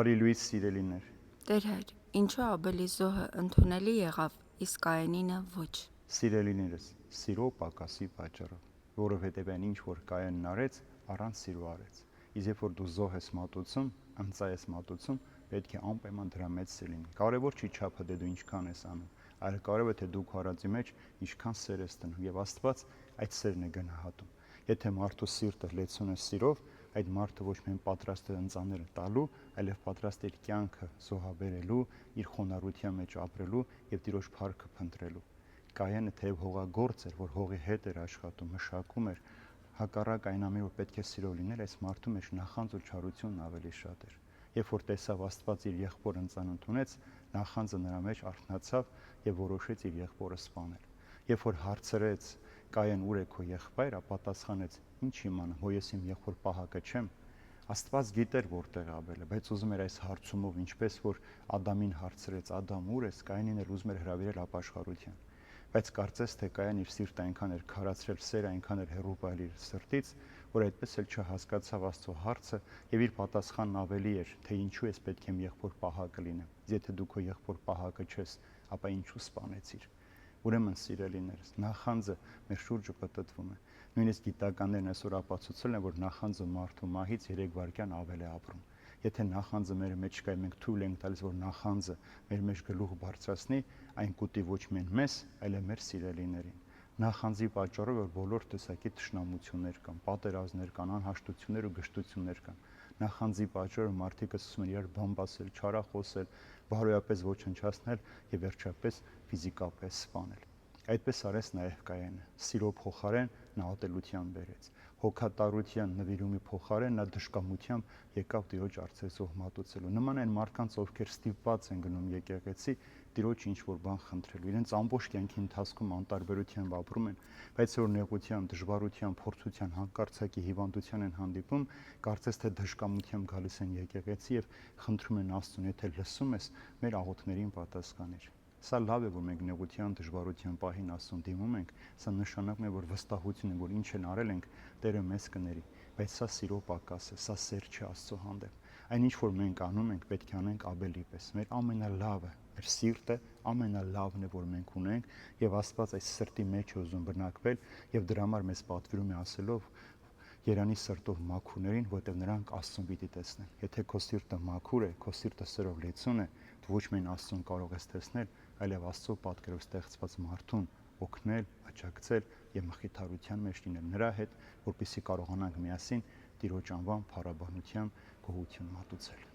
Բարի լույս սիրելիներ։ Տեր Հայր, ինչու ավելի զոհը ընդունելի եղավ, իսկ Կայենինը ոչ։ Սիրելիներս, սիրո պակասի պատճառով, որովհետև այն ինչ որ Կայենն արեց, առանց սիրո արեց։ Իսկ երբ որ դու զոհ ես մատուցում, ընծայ ես մատուցում, պետք է անպայման դրա մեջ սեր լինի։ Կարևոր չի չափը դու ինչքան ես անում, այլ կարևորը թե դու քո արածի մեջ ինչքան սեր ես տնում եւ Աստված այդ սերն է գնահատում։ Եթե մարդու սիրտը լեցուն է սիրով, այդ մարդը ոչ միայն պատրաստ է ընծաները տալու, այլև պատրաստ է իր կյանքը զոհաբերելու, իր խոնարհության մեջ ապրելու եւ Տիրոջ փառքը փնտրելու։ Կայենը թեև հողագործ էր, որ հողի հետ էր աշխատում, մշակում էր, հակառակ այն ամենը, որ պետք է սիրով լիներ, այս մարդու մեջ նախանձ ու չարությունն ավելի շատ էր։ Երբ որ տեսավ Աստված իր եղբոր ընծան ընդունեց, նախանձը նրա մեջ արթնացավ եւ որոշեց իր եղբորը սպանել։ Երբ որ հարցրեց Կայեն ուր է քո եղբայրը, պատասխանեց. ինչ իմանամ, հո ես իմ եղբոր պահակը չեմ։ Աստված գիտեր որտեղ Աբելը, բայց ուզում էր այս հարցումով, ինչպես որ Ադամին հարցրեց. Ադամ ուր ես, Կայենին էլ ուզում էր հրավիրել ապաշխարության։ Բայց կարծես թե Կայեն իր սիրտը այնքան էր քարացրել, սերը այնքան էր հեռու պահել իր սրտից, որ այդպես էլ չհասկացավ Աստծո հարցը եւ իր պատասխանն ավելի էր, թե ինչու ես պետք է իմ եղբոր պահակը լինեմ։ Եթե դու քո եղբոր պահակը չես, ապա ինչու սպանեցիր։ Ուրեմն սիրելիներս, նախանձը մեր շուրջը պտտվում է։ Նույնիսկ գիտականներն այսօր ապացուցել են, որ նախանձը մարդու մահից 3 վայրկյան ավել է ապրում։ Եթե նախանձը մեր մեջ կա, մենք թույլ ենք տալիս, որ նախանձը մեր մեջ գլուխ բարձրացնի, այն կուտի ոչ միայն մեզ, այլև մեր սիրելիներին։ Նախանձի պատճառով որ բոլոր տեսակի թշնամություններ կան, պատերազմներ կան, անհաշտություններ ու գժտություններ կան։ Նախանձի պատճառով մարդիկ սկսում են իրար բամբասել, չարախոսել, բարոյապես ոչնչացնել եւ վերջապես ֆիզիկապես սպանել։ Այդպես արեց նաև Կայենը։ Սիրո փոխարեն նա ատելության բերեց։ Հոգատարության նվիրումի փոխարեն նա դժկամությամբ եկավ Տիրոջ առջև զոհ մատուցելու։ Նման այն մարդկանց, ովքեր ստիպված են գնում եկեղեցի Տիրոջ ինչ-որ բան խնդրելու։ Իրենց ամբողջ կյանքի ընթացքում անտարբերությամբ ապրում են, բայց որ նեղության, դժվարության, փորձության, հանկարծակի հիվանդության են հանդիպում, կարծես թե դժկամությամբ գալիս են եկեղեցի եւ խնդրում են Աստծուն, եթե լսում ես, մեր աղոթքներին պատասխանիր։ Սա լավ է, որ մենք նեղության, դժվարության պահին Աստծուն դիմում ենք, սա նշանակում է, որ վստահություն է, որ ինչ են արել ենք, Տերը մեզ կների, բայց սա սիրո պակաս է, սա սեր չէ Աստծո հանդեպ։ Այն ինչ որ մենք անում ենք, պետք է անենք Աբելի պես։ Մեր ամենալավը, մեր սիրտը ամենալավն է, որ մենք ունենք, եւ Աստված այս սրտի մեջ է ուզում բնակվել, եւ դրա համար մեզ պատվիրում է ասելով. Երանի սրտով մաքուրներին, որտեղ նրանք Աստծուն պիտի տեսնեն։ Եթե քո սիրտը մաքուր է, քո սիրտը սրով լեցուն է, դու ոչ միայն Աստծուն կարող ես տեսնել, այլև Աստծո պատկերով ստեղծված մարդուն օգնել, աջակցել եւ մխիթարության մեջ լինել նրա հետ, որպեսզի կարողանանք միասին Տիրոջ անվան փառաբանությամբ գոհություն մատուցել։